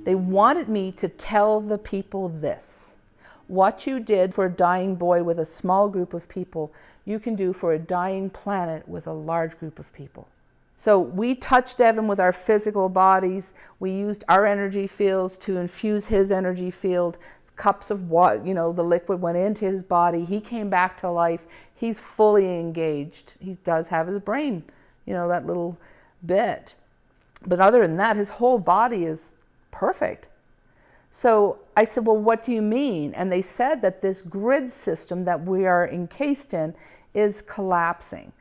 They wanted me to tell the people this. What you did for a dying boy with a small group of people, you can do for a dying planet with a large group of people. So we touched Evan with our physical bodies. We used our energy fields to infuse his energy field. Cups of water, the liquid went into his body. He came back to life. He's fully engaged. He does have his brain, that little bit. But other than that, his whole body is perfect. So I said, well, what do you mean? And they said that this grid system that we are encased in is collapsing.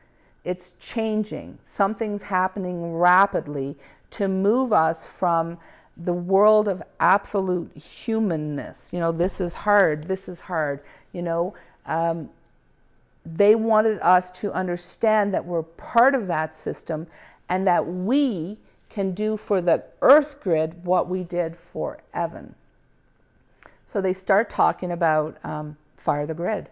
It's changing. Something's happening rapidly to move us from the world of absolute humanness. This is hard. They wanted us to understand that we're part of that system and that we can do for the Earth grid what we did for Evan. So they start talking about Fire the Grid.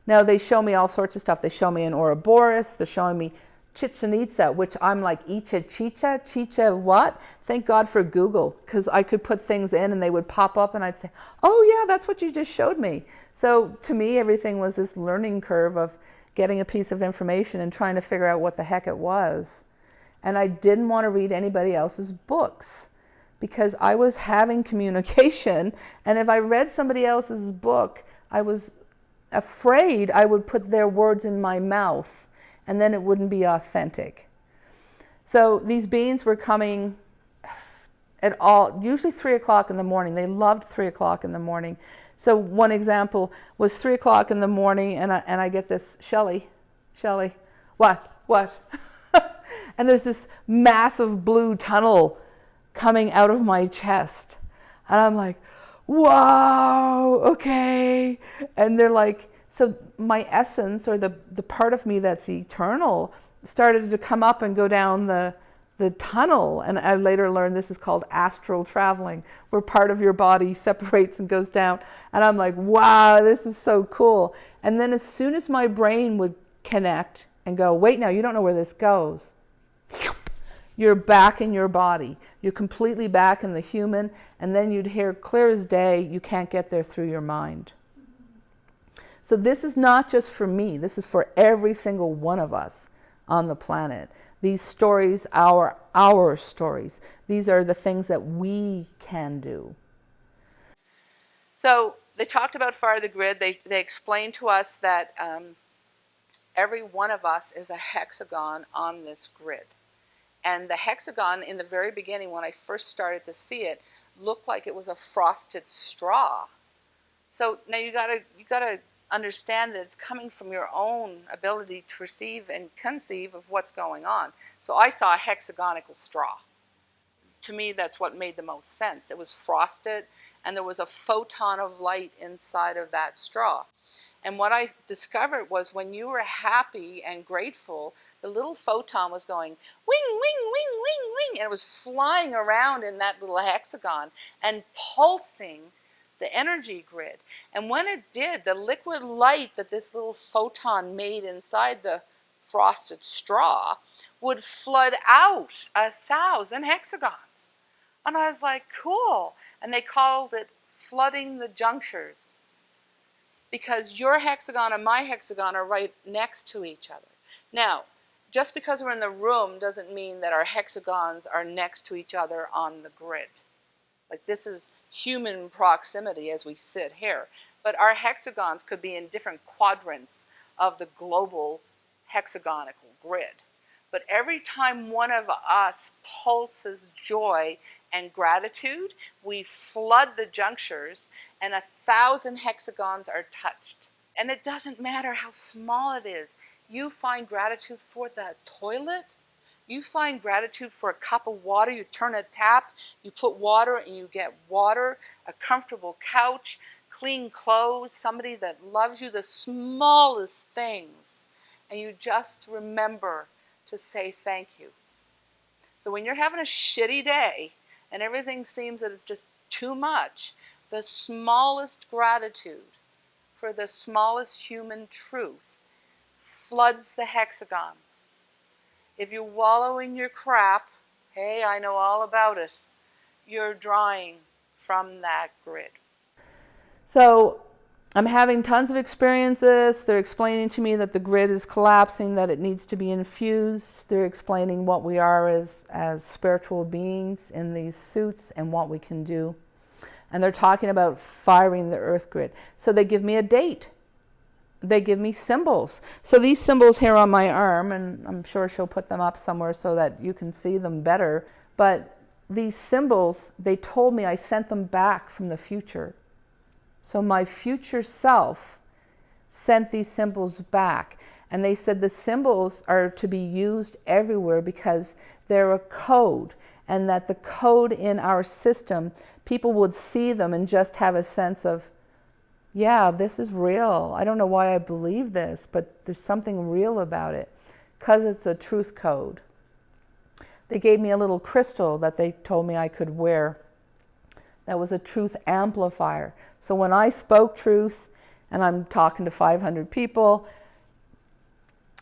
Now they show me all sorts of stuff. They show me an Ouroboros. They're showing me Chichen Itza, which I'm like, Chicha what? Thank God for Google, because I could put things in and they would pop up and I'd say, oh yeah, that's what you just showed me. So to me, everything was this learning curve of getting a piece of information and trying to figure out what the heck it was. And I didn't want to read anybody else's books because I was having communication. And if I read somebody else's book, I was afraid I would put their words in my mouth and then it wouldn't be authentic. So these beings were coming at all, usually 3 o'clock in the morning. They loved 3 o'clock in the morning. So one example was 3 o'clock in the morning and I get this, Shelley, what? And there's this massive blue tunnel coming out of my chest. And I'm like, wow, okay. And they're like, so my essence, or the part of me that's eternal, started to come up and go down the tunnel. And I later learned this is called astral traveling, where part of your body separates and goes down. And I'm like, wow, this is so cool. And then as soon as my brain would connect and go, wait, now you don't know where this goes. You're back in your body. You're completely back in the human, and then you'd hear clear as day, you can't get there through your mind. So this is not just for me. This is for every single one of us on the planet. These stories are our stories. These are the things that we can do. So they talked about Fire the Grid. They explained to us that every one of us is a hexagon on this grid. And the hexagon in the very beginning, when I first started to see it, looked like it was a frosted straw. So now you gotta understand that it's coming from your own ability to perceive and conceive of what's going on. So I saw a hexagonical straw. To me, that's what made the most sense. It was frosted, and there was a photon of light inside of that straw. And what I discovered was when you were happy and grateful, the little photon was going wing, wing, wing, wing, wing, and it was flying around in that little hexagon and pulsing the energy grid. And when it did, the liquid light that this little photon made inside the frosted straw would flood out 1,000 hexagons. And I was like, cool. And they called it flooding the junctures, because your hexagon and my hexagon are right next to each other. Now, just because we're in the room doesn't mean that our hexagons are next to each other on the grid. Like, this is human proximity as we sit here. But our hexagons could be in different quadrants of the global hexagonal grid. But every time one of us pulses joy and gratitude, we flood the junctures and 1,000 hexagons are touched. And it doesn't matter how small it is. You find gratitude for the toilet. You find gratitude for a cup of water. You turn a tap, you put water and you get water, a comfortable couch, clean clothes, somebody that loves you, the smallest things. And you just remember to say thank you. So when you're having a shitty day and everything seems that it's just too much, the smallest gratitude for the smallest human truth floods the hexagons. If you wallow in your crap, hey, I know all about it. you're drawing from that grid? So I'm having tons of experiences. They're explaining to me that the grid is collapsing, that it needs to be infused. They're explaining what we are as spiritual beings in these suits and what we can do. And they're talking about firing the earth grid. So they give me a date. They give me symbols. So these symbols here on my arm, and I'm sure she'll put them up somewhere so that you can see them better. But these symbols, they told me I sent them back from the future. So my future self sent these symbols back. And they said the symbols are to be used everywhere because they're a code. And that the code in our system, people would see them and just have a sense of, yeah, this is real. I don't know why I believe this, but there's something real about it because it's a truth code. They gave me a little crystal that they told me I could wear. That was a truth amplifier. So when I spoke truth, and I'm talking to 500 people,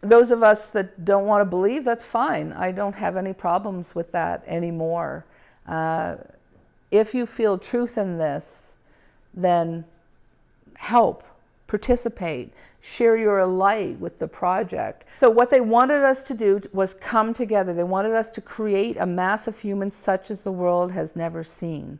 those of us that don't want to believe, that's fine. I don't have any problems with that anymore. If you feel truth in this, then help, participate, share your light with the project. So what they wanted us to do was come together. They wanted us to create a mass of humans such as the world has never seen.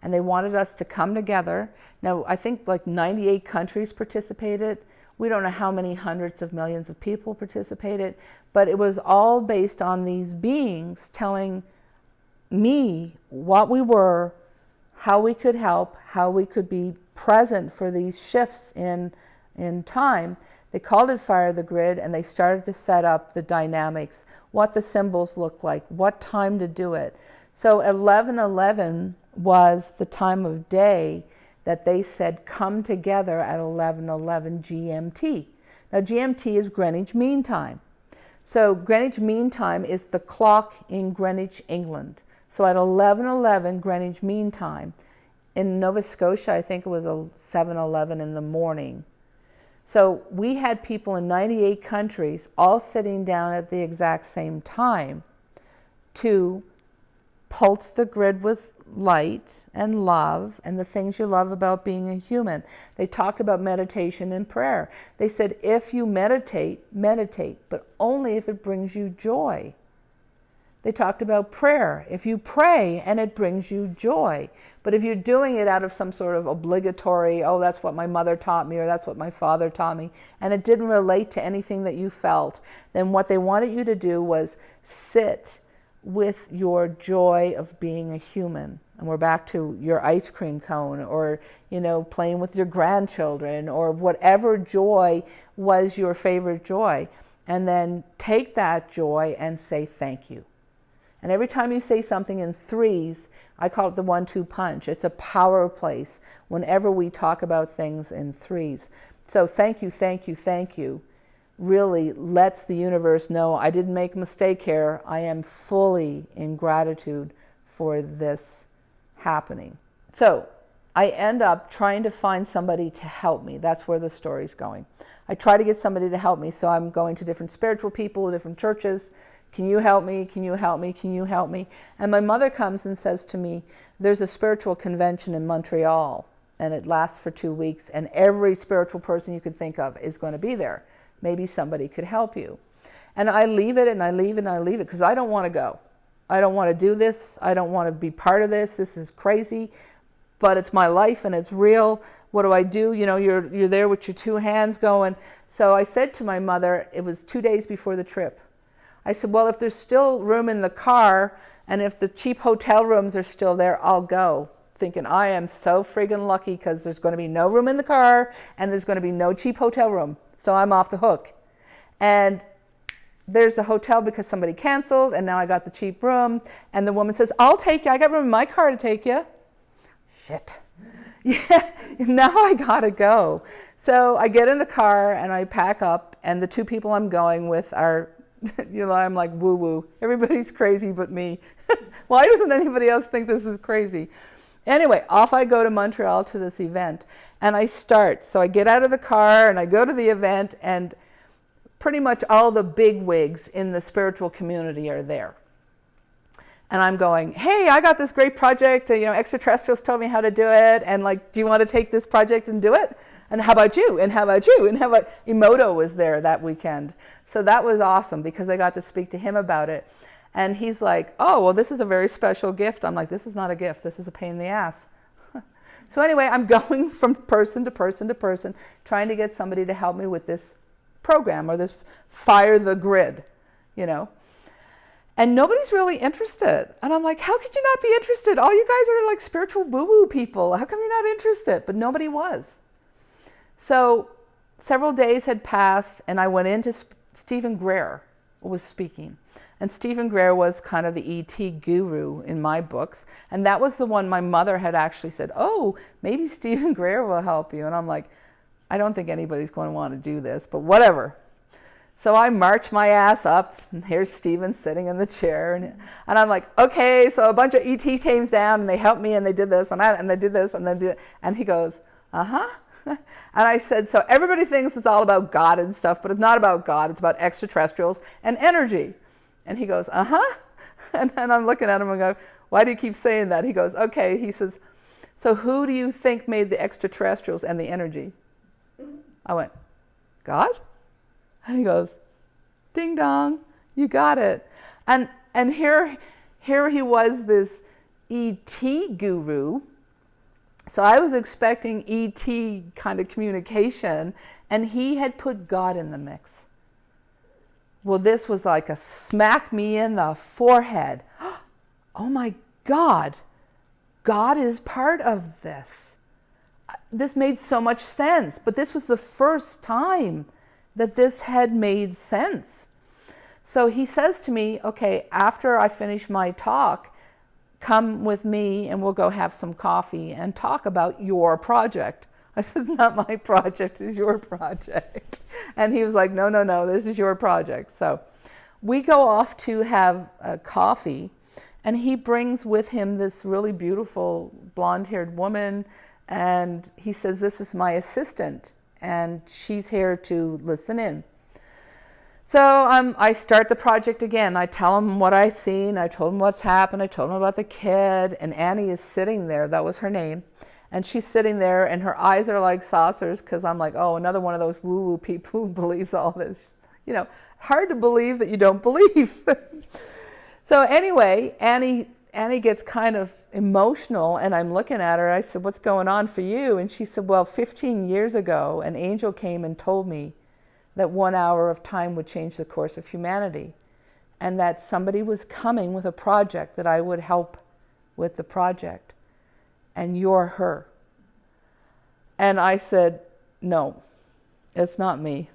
And they wanted us to come together. Now, I think like 98 countries participated. We don't know how many hundreds of millions of people participated, but it was all based on these beings telling me what we were, how we could help, how we could be present for these shifts in time. They called it Fire the Grid, and they started to set up the dynamics, what the symbols look like, what time to do it. So 11:11 was the time of day that they said come together at 11:11 GMT. Now GMT is Greenwich Mean Time. So Greenwich Mean Time is the clock in Greenwich, England. So at 11:11 Greenwich Mean Time, in Nova Scotia, I think it was 7:11 in the morning. So we had people in 98 countries all sitting down at the exact same time to pulse the grid with light and love and the things you love about being a human. They talked about meditation and prayer. They said if you meditate, meditate, but only if it brings you joy. They talked about prayer. If you pray and it brings you joy. But if you're doing it out of some sort of obligatory, oh, that's what my mother taught me or that's what my father taught me, and it didn't relate to anything that you felt, then what they wanted you to do was sit with your joy of being a human. And we're back to your ice cream cone or, playing with your grandchildren or whatever joy was your favorite joy. And then take that joy and say thank you. And every time you say something in threes, I call it the 1-2 punch. It's a power place whenever we talk about things in threes. So thank you, thank you, thank you really lets the universe know I didn't make a mistake here. I am fully in gratitude for this happening. So I end up trying to find somebody to help me. That's where the story's going. I try to get somebody to help me. So I'm going to different spiritual people, different churches. Can you help me? Can you help me? Can you help me? And my mother comes and says to me, there's a spiritual convention in Montreal and it lasts for 2 weeks and every spiritual person you could think of is going to be there. Maybe somebody could help you. And I leave it and I leave it and I leave it because I don't want to go. I don't want to do this. I don't want to be part of this. This is crazy, but it's my life and it's real. What do I do? You're there with your two hands going. So I said to my mother, it was 2 days before the trip. I said, well, if there's still room in the car and if the cheap hotel rooms are still there, I'll go. Thinking I am so friggin' lucky because there's going to be no room in the car and there's going to be no cheap hotel room. So I'm off the hook. And there's a hotel because somebody canceled and now I got the cheap room. And the woman says, I'll take you. I got room in my car to take you. Shit. Yeah, now I gotta go. So I get in the car and I pack up and the two people I'm going with are, I'm like woo-woo. Everybody's crazy but me. Why doesn't anybody else think this is crazy? Anyway, off I go to Montreal to this event and I start. So I get out of the car and I go to the event and pretty much all the big wigs in the spiritual community are there. And I'm going, hey, I got this great project. Extraterrestrials told me how to do it. And like, do you want to take this project and do it? And how about you? And how about you? And how about Emoto was there that weekend. So that was awesome because I got to speak to him about it. And he's like, oh, well, this is a very special gift. I'm like, this is not a gift. This is a pain in the ass. So anyway, I'm going from person to person to person, trying to get somebody to help me with this program or this Fire the Grid, And nobody's really interested. And I'm like, how could you not be interested? All you guys are like spiritual woo-woo people. How come you're not interested? But nobody was. So several days had passed, and I went into Stephen Greer was speaking. And Stephen Greer was kind of the ET guru in my books. And that was the one my mother had actually said, oh, maybe Stephen Greer will help you. And I'm like, I don't think anybody's going to want to do this, but whatever. So I march my ass up, and here's Stephen sitting in the chair. And I'm like, okay, so a bunch of ET came down, and they helped me, and they did this, and they did this, and then did. And he goes, uh-huh. And I said, so everybody thinks it's all about God and stuff, but it's not about God. It's about extraterrestrials and energy. And he goes, uh-huh. And I'm looking at him and go, why do you keep saying that? He goes, okay. He says, so who do you think made the extraterrestrials and the energy? I went, God? And he goes, ding dong, you got it. And here he was, this ET guru. So I was expecting ET kind of communication, and he had put God in the mix. Well, this was like a smack me in the forehead. Oh my God, God is part of this. This made so much sense, but this was the first time that this had made sense. So he says to me, okay, after I finish my talk, come with me and we'll go have some coffee and talk about your project. I said, it's not my project, it's your project. And he was like, no, this is your project. So we go off to have coffee, and he brings with him this really beautiful blonde-haired woman, and he says, this is my assistant, and she's here to listen in. So I start the project again. I tell him what I've seen. I told him what's happened. I told him about the kid, and Annie is sitting there. That was her name. And she's sitting there, and her eyes are like saucers, because I'm like, oh, another one of those woo-woo people who believes all this. Hard to believe that you don't believe. So anyway, Annie gets kind of emotional, and I'm looking at her. I said, what's going on for you? And she said, well, 15 years ago, an angel came and told me that 1 hour of time would change the course of humanity, and that somebody was coming with a project, that I would help with the project. And you're her. And I said, no, it's not me.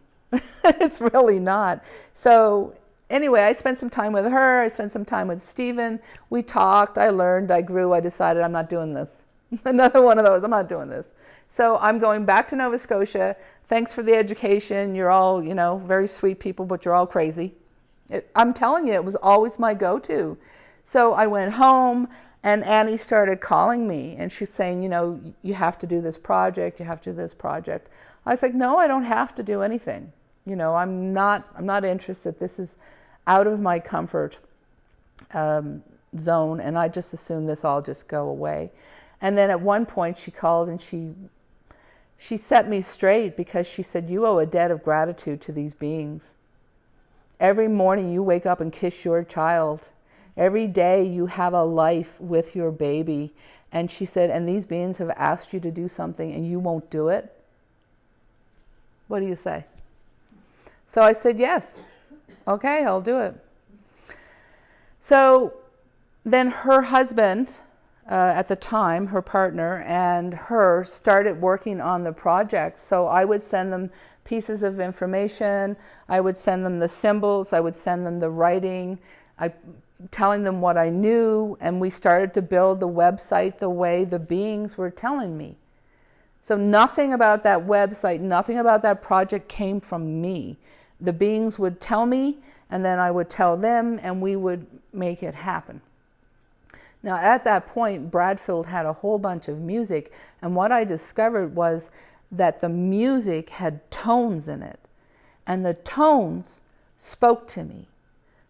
It's really not. So anyway, I spent some time with her. I spent some time with Stephen. We talked. I learned. I grew. I decided I'm not doing this. Another one of those. I'm not doing this. So I'm going back to Nova Scotia. Thanks for the education. You're all, very sweet people, but you're all crazy. I'm telling you, it was always my go-to. So I went home. And Annie started calling me, and she's saying, you have to do this project, you have to do this project. I was like, no, I don't have to do anything. I'm not interested. This is out of my comfort zone, and I just assume this all just go away. And then at one point she called, and she set me straight, because she said, you owe a debt of gratitude to these beings. Every morning you wake up and kiss your child. Every day you have a life with your baby. And she said, and these beings have asked you to do something and you won't do it? What do you say? So I said, yes. Okay, I'll do it. So then her husband, at the time, her partner, and her started working on the project. So I would send them pieces of information. I would send them the symbols. I would send them the writing. Telling them what I knew, and we started to build the website the way the beings were telling me. So nothing about that website, nothing about that project came from me. The beings would tell me, and then I would tell them, and we would make it happen. Now at that point, Bradfield had a whole bunch of music, and what I discovered was that the music had tones in it, and the tones spoke to me.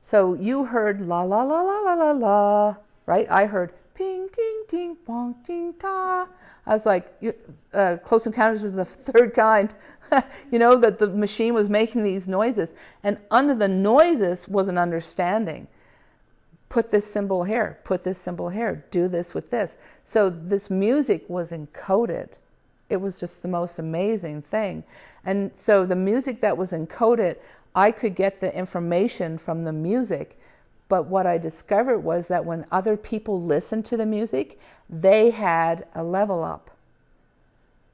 So you heard la la la la la la la, right? I heard ping ting ting pong ting ta. I was like, Close Encounters of the Third Kind. That the machine was making these noises, and under the noises was an understanding. Put this symbol here, put this symbol here, do this with this. So this music was encoded. It was just the most amazing thing. And so the music that was encoded, I could get the information from the music. But what I discovered was that when other people listened to the music, they had a level up.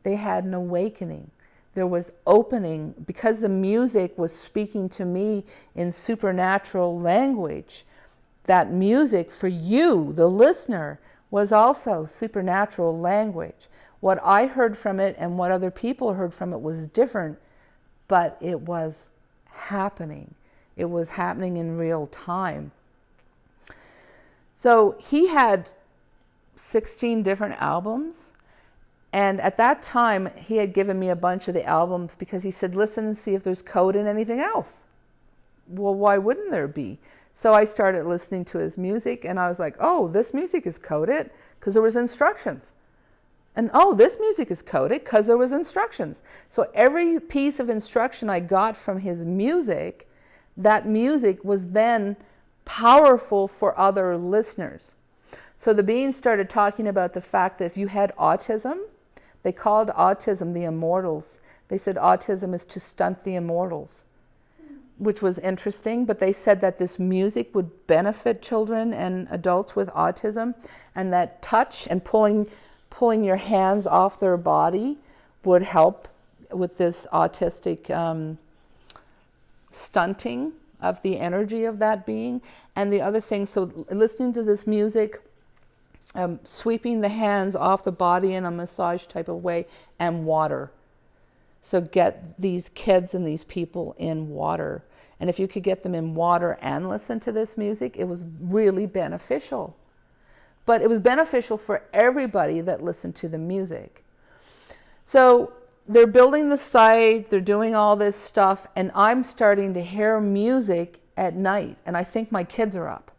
They had an awakening. There was opening, because the music was speaking to me in supernatural language. That music for you, the listener, was also supernatural language. What I heard from it and what other people heard from it was different, but it was happening. It was happening in real time. So he had 16 different albums. And at that time, he had given me a bunch of the albums because he said, listen and see if there's code in anything else. Well, why wouldn't there be? So I started listening to his music, and I was like, oh, this music is coded because there was instructions. And oh, this music is coded because there was instructions. So every piece of instruction I got from his music, that music was then powerful for other listeners. So the beings started talking about the fact that if you had autism, they called autism the immortals. They said autism is to stunt the immortals, which was interesting, but they said that this music would benefit children and adults with autism, and that touch and pulling your hands off their body would help with this autistic stunting of the energy of that being. And the other thing, so listening to this music, sweeping the hands off the body in a massage type of way, and water. So get these kids and these people in water. And if you could get them in water and listen to this music, it was really beneficial. But it was beneficial for everybody that listened to the music. So they're building the site, they're doing all this stuff, and I'm starting to hear music at night, and I think my kids are up.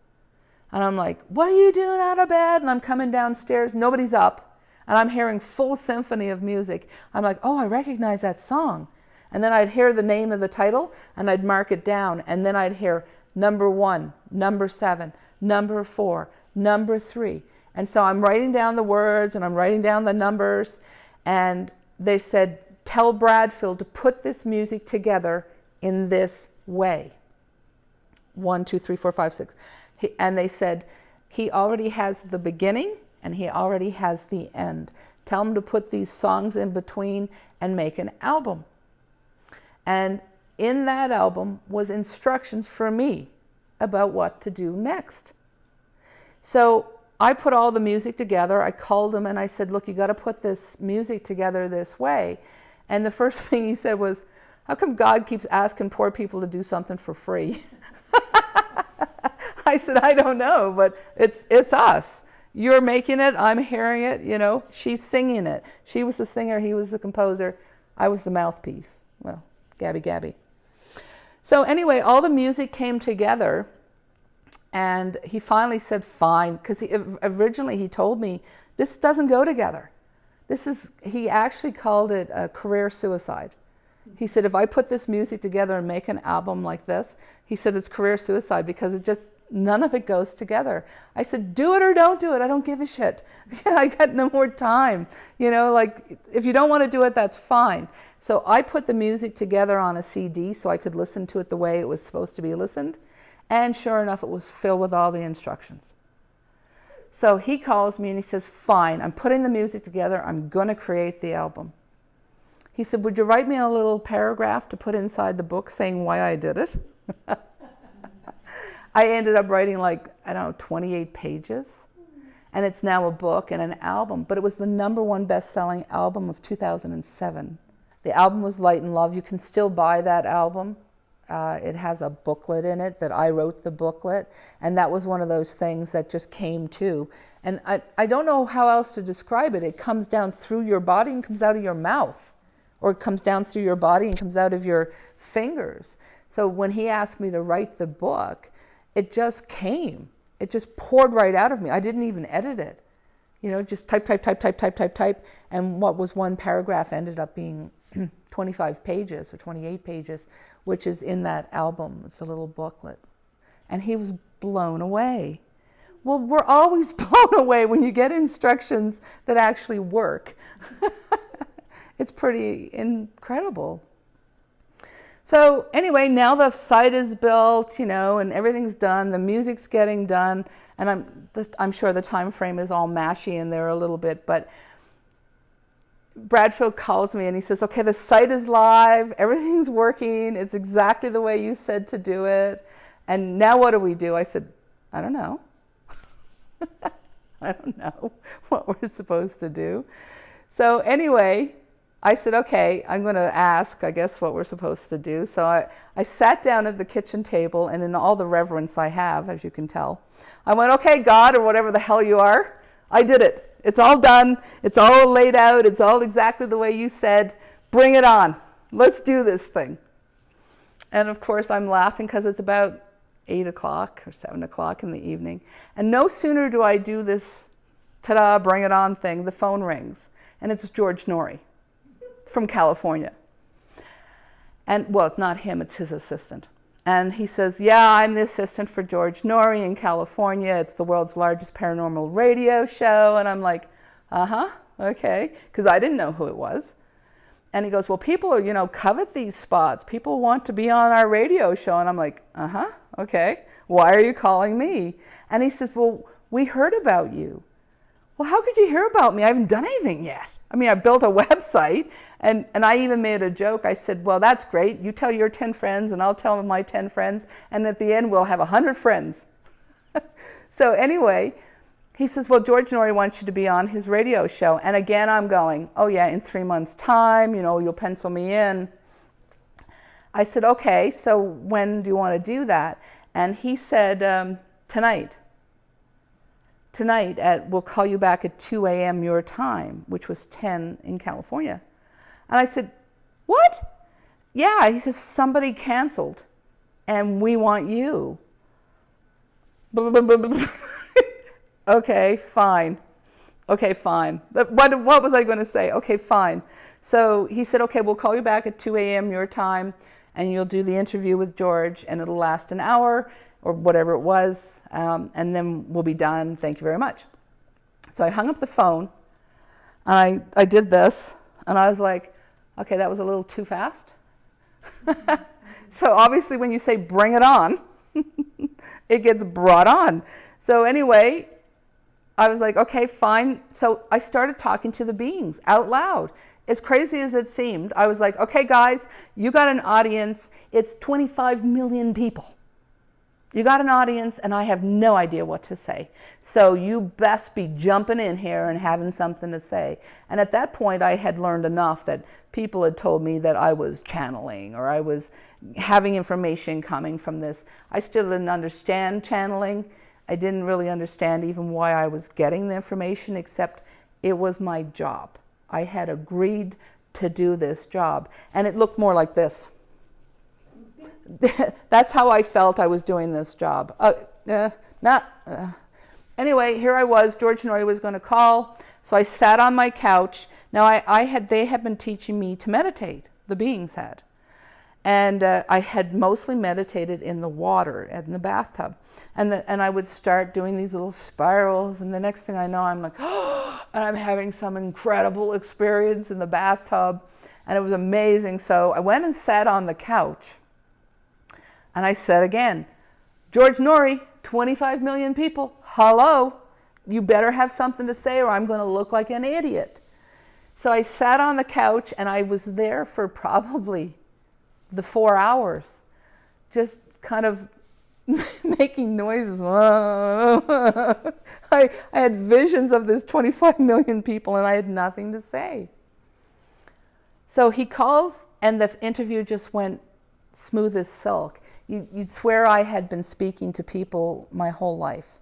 And I'm like, what are you doing out of bed? And I'm coming downstairs, nobody's up, and I'm hearing full symphony of music. I'm like, oh, I recognize that song. And then I'd hear the name of the title, and I'd mark it down, and then I'd hear number 1, number 7, number 4, number 3. And so I'm writing down the words, and I'm writing down the numbers, and they said, tell Bradfield to put this music together in this way. 1, 2, 3, 4, 5, 6. And they said, he already has the beginning and he already has the end. Tell him to put these songs in between and make an album. And in that album was instructions for me about what to do next. So I put all the music together. I called him and I said, look, you got to put this music together this way. And the first thing he said was, how come God keeps asking poor people to do something for free? I said, I don't know, but it's us. You're making it, I'm hearing it, she's singing it. She was the singer, he was the composer, I was the mouthpiece. Well, Gabby. So anyway, all the music came together, and he finally said, fine, because originally he told me, this doesn't go together. He actually called it a career suicide. He said, if I put this music together and make an album like this, he said it's career suicide because none of it goes together. I said, do it or don't do it. I don't give a shit. I got no more time. If you don't want to do it, that's fine. So I put the music together on a CD so I could listen to it the way it was supposed to be listened. And sure enough, it was filled with all the instructions. So he calls me and he says, fine, I'm putting the music together. I'm going to create the album. He said, would you write me a little paragraph to put inside the book saying why I did it? I ended up writing 28 pages. And it's now a book and an album. But it was the #1 best-selling album of 2007. The album was Light and Love. You can still buy that album. It has a booklet in it that I wrote the booklet. And that was one of those things that just came to. And I don't know how else to describe it. It comes down through your body and comes out of your mouth. Or it comes down through your body and comes out of your fingers. So when he asked me to write the book, it just came. It just poured right out of me. I didn't even edit it. Just type, type, type, type, type, type, type. And what was one paragraph ended up being 25 pages or 28 pages, which is in that album. It's a little booklet. And he was blown away. Well, we're always blown away when you get instructions that actually work. It's pretty incredible. So anyway, now the site is built, and everything's done. The music's getting done, and I'm sure the time frame is all mashy in there a little bit. But Bradfield calls me and he says, "Okay, the site is live. Everything's working. It's exactly the way you said to do it. And now what do?" I said, "I don't know. I don't know what we're supposed to do." So anyway, I said, "Okay, I'm going to ask, I guess, what we're supposed to do." So I sat down at the kitchen table, and in all the reverence I have, as you can tell, I went, "Okay, God," or whatever the hell you are, "I did it. It's all done. It's all laid out. It's all exactly the way you said. Bring it on. Let's do this thing." And of course, I'm laughing because it's about 8 o'clock or 7 o'clock in the evening. And no sooner do I do this, ta-da, bring it on thing, the phone rings. And it's George Noory from California. And, well, it's not him, it's his assistant. And he says, "Yeah, I'm the assistant for George Noory in California. It's the world's largest paranormal radio show." And I'm like, okay, because I didn't know who it was. And he goes, "Well, people are, covet these spots. People want to be on our radio show." And I'm like, okay. "Why are you calling me?" And he says, "Well, we heard about you." "Well, how could you hear about me? I haven't done anything yet. I mean, I built a website." And I even made a joke. I said, "Well, that's great. You tell your 10 friends and I'll tell my 10 friends. And at the end, we'll have 100 friends." So anyway, he says, "Well, George Noory wants you to be on his radio show." And again, I'm going, "Oh yeah, in 3 months' time, you'll pencil me in." I said, "Okay, so when do you want to do that?" And he said, Tonight we'll call you back at 2 a.m. your time," which was 10 in California. And I said, "What?" "Yeah," he says, "somebody canceled and we want you." Okay, fine. What was I going to say? Okay, fine. So he said, "Okay, we'll call you back at 2 a.m. your time and you'll do the interview with George and it'll last an hour or whatever it was, and then we'll be done. Thank you very much." So I hung up the phone and I did this and I was like, okay, that was a little too fast. So obviously when you say "bring it on," it gets brought on. So anyway, I was like, okay, fine. So I started talking to the beings out loud. As crazy as it seemed, I was like, "Okay, guys, you got an audience. It's 25 million people. You got an audience and I have no idea what to say. So you best be jumping in here and having something to say." And at that point, I had learned enough that people had told me that I was channeling or I was having information coming from this. I still didn't understand channeling. I didn't really understand even why I was getting the information, except it was my job. I had agreed to do this job. And it looked more like this. That's how I felt I was doing this job. Anyway, here I was. George Noory was going to call. So I sat on my couch. Now they had been teaching me to meditate, the beings had. And I had mostly meditated in the water, in the bathtub. And I would start doing these little spirals. And the next thing I know, I'm like, oh, and I'm having some incredible experience in the bathtub. And it was amazing. So I went and sat on the couch. And I said again, "George Noory, 25 million people, hello, you better have something to say or I'm going to look like an idiot." So I sat on the couch and I was there for probably the 4 hours, just kind of making noises. I had visions of this 25 million people and I had nothing to say. So he calls and the interview just went smooth as silk. You'd swear I had been speaking to people my whole life.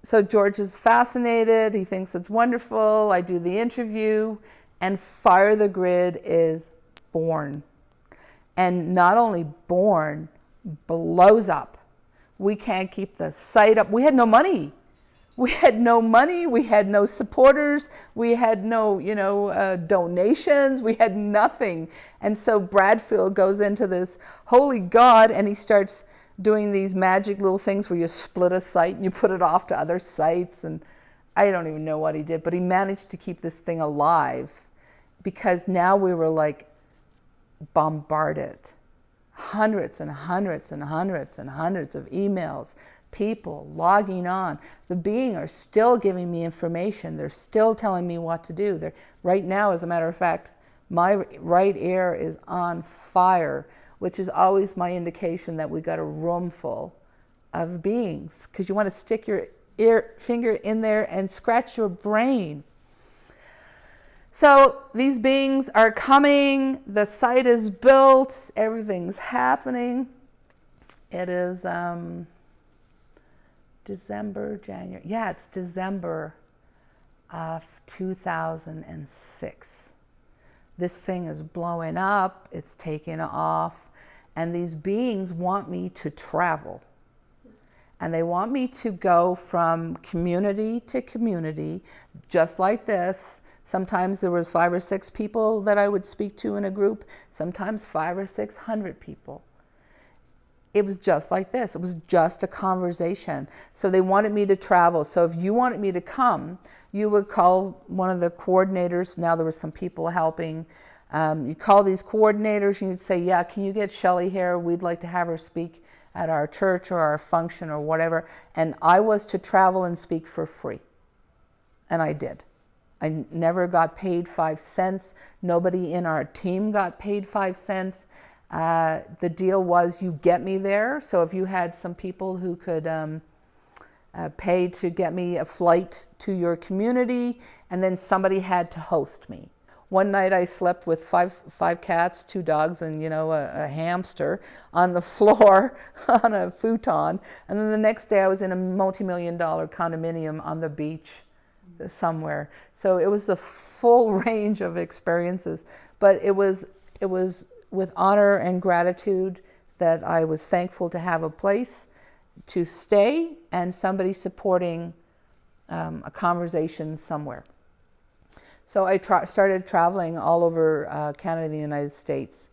So George is fascinated. He thinks it's wonderful. I do the interview and Fire the Grid is born. And not only born, blows up. We can't keep the site up. We had no money. We had no money. We had no supporters. We had no, donations. We had nothing. And so Bradfield goes into this holy God, and he starts doing these magic little things where you split a site and you put it off to other sites. And I don't even know what he did, but he managed to keep this thing alive, because now we were like bombarded. Hundreds and hundreds and hundreds and hundreds of emails, people logging on. The beings are still giving me information. They're still telling me what to do. Right now, as a matter of fact, my right ear is on fire, which is always my indication that we got a room full of beings, because you want to stick your finger in there and scratch your brain. So these beings are coming, the site is built, everything's happening. It is December, January. Yeah, it's December of 2006. This thing is blowing up, it's taking off, and these beings want me to travel. And they want me to go from community to community, just like this. Sometimes there was 5 or 6 people that I would speak to in a group, sometimes 500 or 600 people. It was just like this. It was just a conversation. So they wanted me to travel. So if you wanted me to come, you would call one of the coordinators. Now there were some people helping. You call these coordinators and you'd say, yeah, can you get Shelley here? We'd like to have her speak at our church or our function or whatever. And I was to travel and speak for free. And I did. I never got paid 5 cents. Nobody in our team got paid 5 cents. The deal was you get me there. So if you had some people who could pay to get me a flight to your community, and then somebody had to host me. One night I slept with five cats, 2 dogs, and a hamster on the floor on a futon. And then the next day I was in a multi-million-dollar condominium on the beach somewhere. So it was the full range of experiences, but it was with honor and gratitude that I was thankful to have a place to stay and somebody supporting a conversation somewhere. So I started traveling all over Canada and the United States.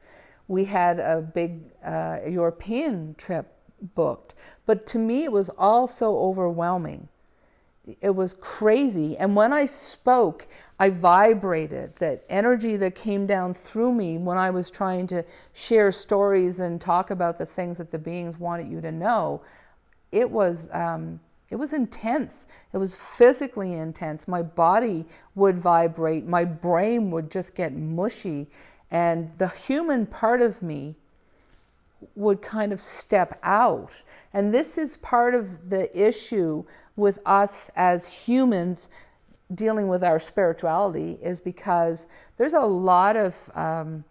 We had a big European trip booked, but to me it was all so overwhelming. It was crazy. And when I spoke, I vibrated. That energy that came down through me when I was trying to share stories and talk about the things that the beings wanted you to know, it was intense. It was physically intense. My body would vibrate. My brain would just get mushy. And the human part of me would kind of step out. And this is part of the issue with us as humans dealing with our spirituality, is because there's a lot of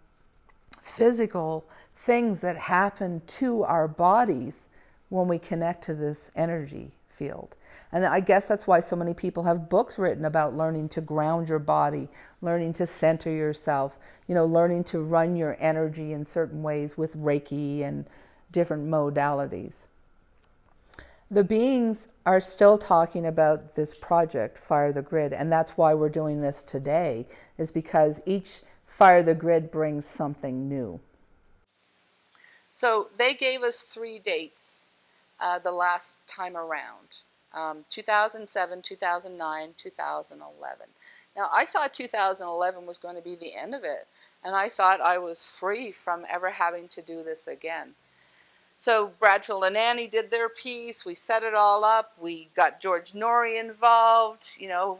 physical things that happen to our bodies when we connect to this energy field. And I guess that's why so many people have books written about learning to ground your body, learning to center yourself, learning to run your energy in certain ways with Reiki and different modalities. The beings are still talking about this project, Fire the Grid, and that's why we're doing this today, is because each Fire the Grid brings something new. So they gave us 3 dates the last time around. 2007, 2009, 2011. Now, I thought 2011 was going to be the end of it, and I thought I was free from ever having to do this again. So Bradfield and Annie did their piece. We set it all up. We got George Norrie involved.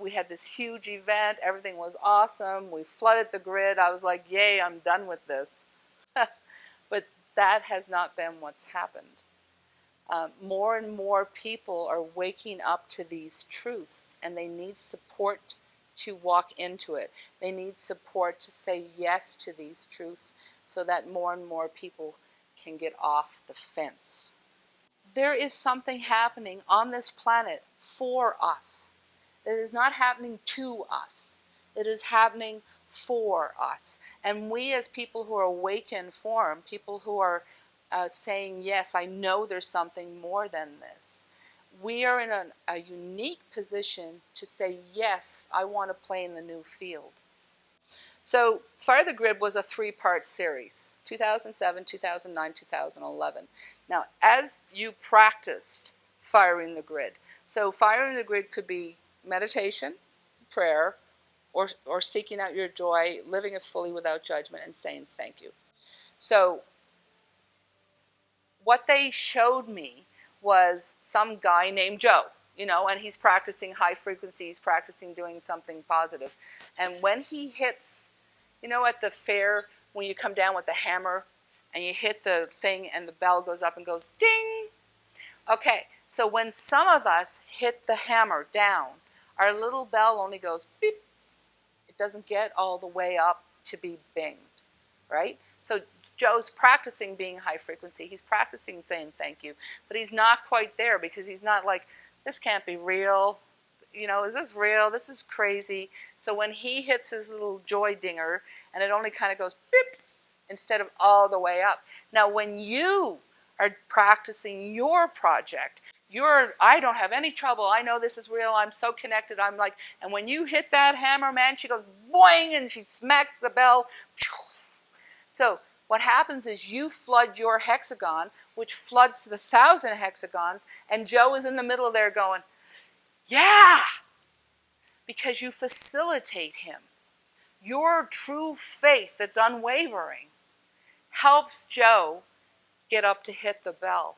We had this huge event. Everything was awesome. We flooded the grid. I was like, yay, I'm done with this. But that has not been what's happened. More and more people are waking up to these truths, and they need support to walk into it. They need support to say yes to these truths so that more and more people can get off the fence. There is something happening on this planet for us. It is not happening to us. It is happening for us. And we, as people who are awakened form, people who are saying, yes, I know there's something more than this. We are in a unique position to say, yes, I want to play in the new field. So Fire the Grid was a 3-part series, 2007, 2009, 2011. Now, as you practiced firing the grid, so firing the grid could be meditation, prayer, or seeking out your joy, living it fully without judgment, and saying thank you. So what they showed me was some guy named Joe, and he's practicing high frequency, he's practicing doing something positive. And when he hits, at the fair, when you come down with the hammer and you hit the thing and the bell goes up and goes ding. Okay, so when some of us hit the hammer down, our little bell only goes beep. It doesn't get all the way up to be binged, right? So Joe's practicing being high frequency. He's practicing saying thank you, but he's not quite there because he's not like, this can't be real. Is this real? This is crazy. So when he hits his little joy dinger and it only kind of goes beep instead of all the way up. Now when you are practicing your project, I don't have any trouble. I know this is real. I'm so connected. I'm like, and when you hit that hammer, man, she goes boing and she smacks the bell. So what happens is you flood your hexagon, which floods to the 1,000 hexagons, and Joe is in the middle there going, yeah, because you facilitate him. Your true faith that's unwavering helps Joe get up to hit the bell.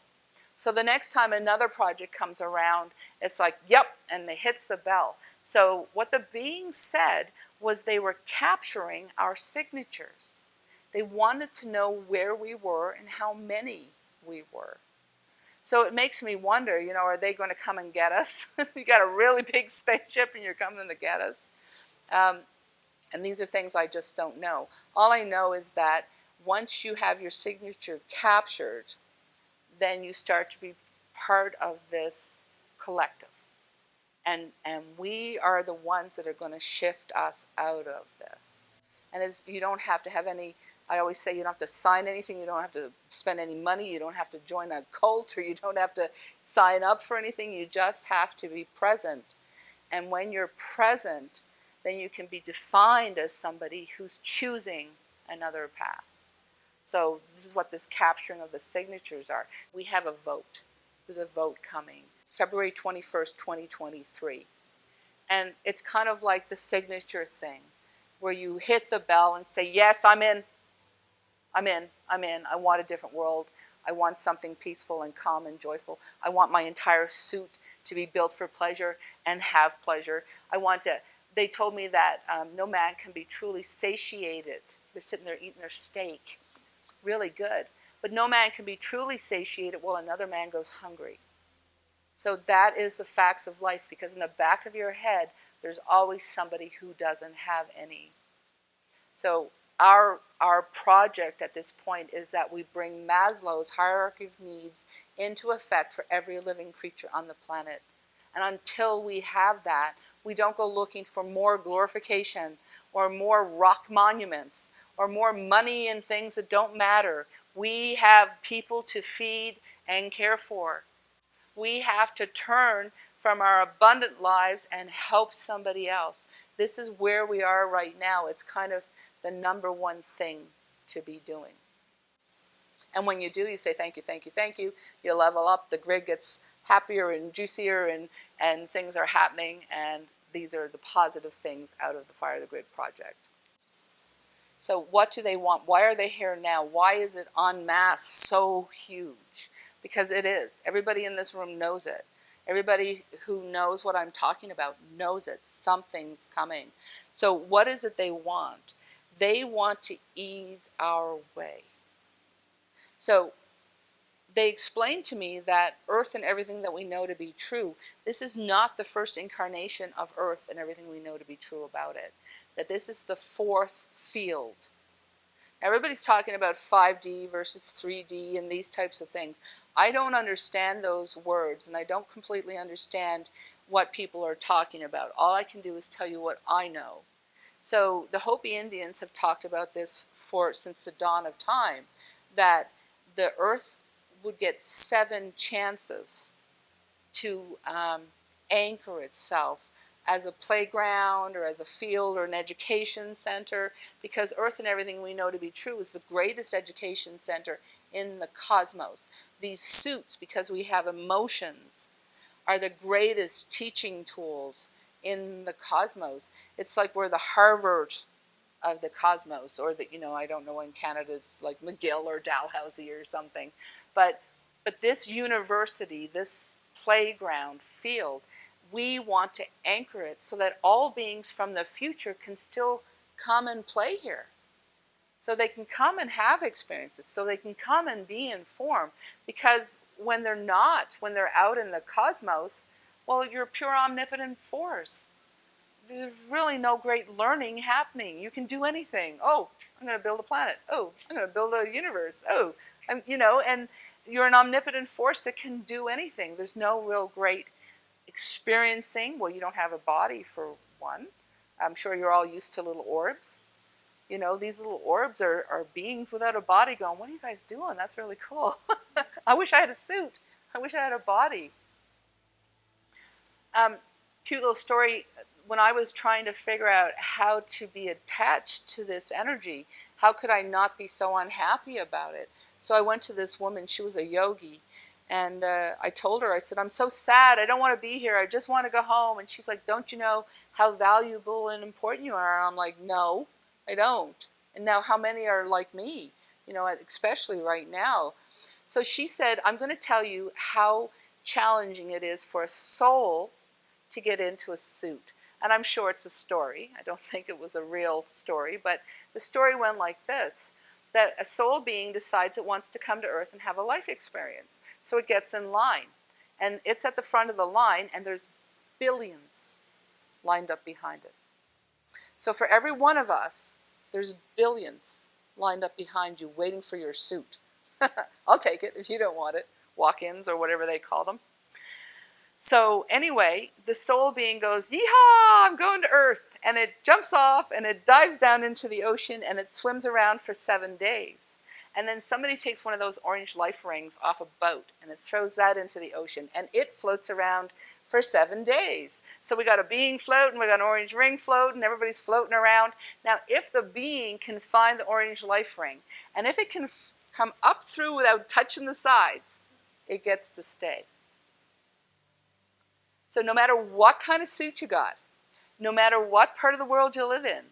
So the next time another project comes around, it's like, yep, and it hits the bell. So what the beings said was they were capturing our signatures. They wanted to know where we were and how many we were. So it makes me wonder, are they going to come and get us? You got a really big spaceship and you're coming to get us? And these are things I just don't know. All I know is that once you have your signature captured, then you start to be part of this collective. And we are the ones that are going to shift us out of this. And you don't have to have any, I always say you don't have to sign anything, you don't have to spend any money, you don't have to join a cult, or you don't have to sign up for anything, you just have to be present. And when you're present, then you can be defined as somebody who's choosing another path. So this is what this capturing of the signatures are. We have a vote. There's a vote coming, February 21st, 2023. And it's kind of like the signature thing, where you hit the bell and say, yes, I'm in. I'm in. I want a different world. I want something peaceful and calm and joyful. I want my entire suit to be built for pleasure and have pleasure. They told me that no man can be truly satiated. They're sitting there eating their steak, really good. But no man can be truly satiated while another man goes hungry. So that is the facts of life, because in the back of your head, there's always somebody who doesn't have any. So our project at this point is that we bring Maslow's hierarchy of needs into effect for every living creature on the planet. And until we have that, we don't go looking for more glorification or more rock monuments or more money and things that don't matter. We have people to feed and care for. We have to turn from our abundant lives and help somebody else. This is where we are right now. It's kind of the number one thing to be doing. And when you do, you say thank you, thank you, thank you. You level up, the grid gets happier and juicier, and things are happening, and these are the positive things out of the Fire the Grid project. So what do they want? Why are they here now? Why is it en masse so huge? Because it is. Everybody in this room knows it. Everybody who knows what I'm talking about knows it. Something's coming. So what is it they want? They want to ease our way. So they explained to me that Earth and everything that we know to be true, this is not the first incarnation of Earth and everything we know to be true about it. That this is the fourth field. Everybody's talking about 5D versus 3D and these types of things. I don't understand those words, and I don't completely understand what people are talking about. All I can do is tell you what I know. So the Hopi Indians have talked about this since the dawn of time, that the Earth would get 7 chances to anchor itself as a playground or as a field or an education center, because Earth and everything we know to be true is the greatest education center in the cosmos. These suits, because we have emotions, are the greatest teaching tools in the cosmos. It's like we're the Harvard of the cosmos, or the, I don't know, in Canada it's like McGill or Dalhousie or something, but this university, this playground field, we want to anchor it so that all beings from the future can still come and play here. So they can come and have experiences, so they can come and be informed. Because when they're out in the cosmos, well, you're a pure omnipotent force. There's really no great learning happening. You can do anything. Oh, I'm going to build a planet. Oh, I'm going to build a universe. Oh, and you're an omnipotent force that can do anything. There's no real great experiencing. Well, you don't have a body for one. I'm sure you're all used to little orbs. These little orbs are beings without a body going, what are you guys doing? That's really cool. I wish I had a suit. I wish I had a body. Cute little story. When I was trying to figure out how to be attached to this energy, how could I not be so unhappy about it? So I went to this woman, she was a yogi, and I told her, I said, I'm so sad, I don't want to be here, I just want to go home. And she's like, don't you know how valuable and important you are? And I'm like, no, I don't. And now how many are like me, especially right now? So she said, I'm going to tell you how challenging it is for a soul to get into a suit. And I'm sure it's a story. I don't think it was a real story, but the story went like this, that a soul being decides it wants to come to Earth and have a life experience. So it gets in line, and it's at the front of the line, and there's billions lined up behind it. So for every one of us, there's billions lined up behind you waiting for your suit. I'll take it if you don't want it. Walk-ins or whatever they call them. So anyway, the soul being goes, yeehaw, I'm going to Earth. And it jumps off and it dives down into the ocean and it swims around for 7 days. And then somebody takes one of those orange life rings off a boat and it throws that into the ocean and it floats around for 7 days. So we got a being floating, we got an orange ring floating, everybody's floating around. Now if the being can find the orange life ring, and if it can come up through without touching the sides, it gets to stay. So no matter what kind of suit you got, no matter what part of the world you live in,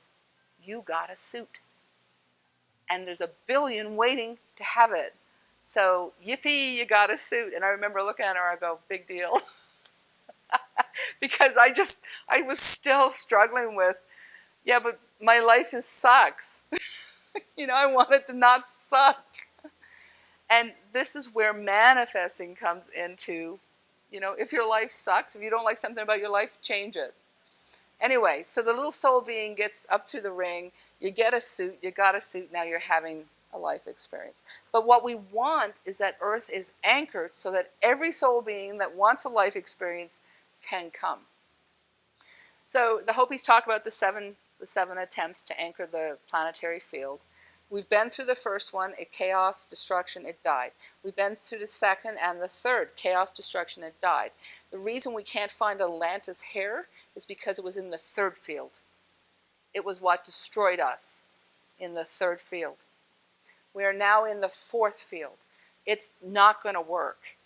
you got a suit. And there's a billion waiting to have it. So yippee, you got a suit. And I remember looking at her, I go, big deal. Because I was still struggling with, yeah, but my life sucks. I want it to not suck. And this is where manifesting comes into, if your life sucks, if you don't like something about your life, change it. Anyway, so the little soul being gets up through the ring, you get a suit, you got a suit, now you're having a life experience. But what we want is that Earth is anchored so that every soul being that wants a life experience can come. So the Hopis talk about the seven attempts to anchor the planetary field. We've been through the first one, chaos, destruction, it died. We've been through the second and the third, chaos, destruction, it died. The reason we can't find Atlantis hair is because it was in the third field. It was what destroyed us in the third field. We are now in the fourth field. It's not going to work.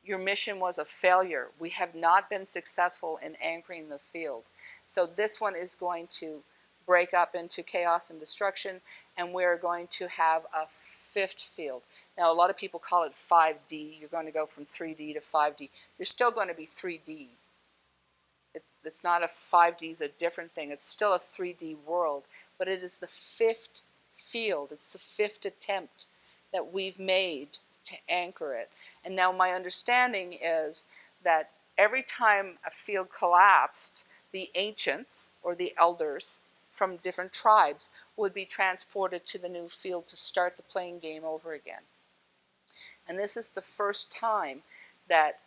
Your mission was a failure. We have not been successful in anchoring the field. So this one is going to break up into chaos and destruction, and we're going to have a fifth field. Now, a lot of people call it 5D. You're going to go from 3D to 5D. You're still going to be 3D. It's not a 5D is a different thing. It's still a 3D world, but it is the fifth field. It's the fifth attempt that we've made to anchor it. And now my understanding is that every time a field collapsed, the ancients or the elders from different tribes would be transported to the new field to start the playing game over again. And this is the first time that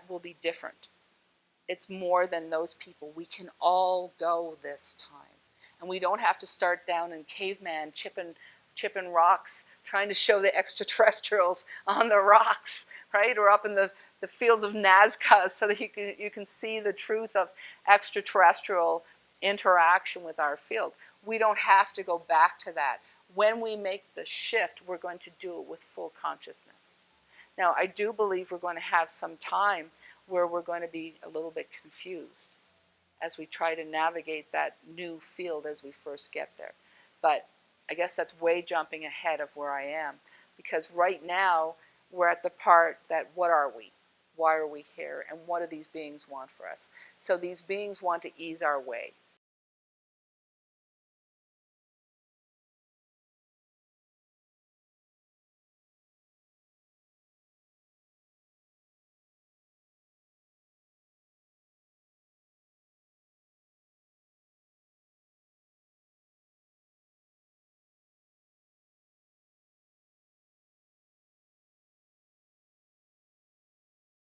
will be different. It's more than those people. We can all go this time. And we don't have to start down in caveman chipping chipping rocks, trying to show the extraterrestrials on the rocks, right? Or up in the fields of Nazca, so that you can see the truth of extraterrestrial interaction with our field. We don't have to go back to that. When we make the shift, we're going to do it with full consciousness. Now, I do believe we're going to have some time where we're going to be a little bit confused as we try to navigate that new field as we first get there. But I guess that's way jumping ahead of where I am, because right now we're at the part that what are we? Why are we here? And what do these beings want for us? So these beings want to ease our way.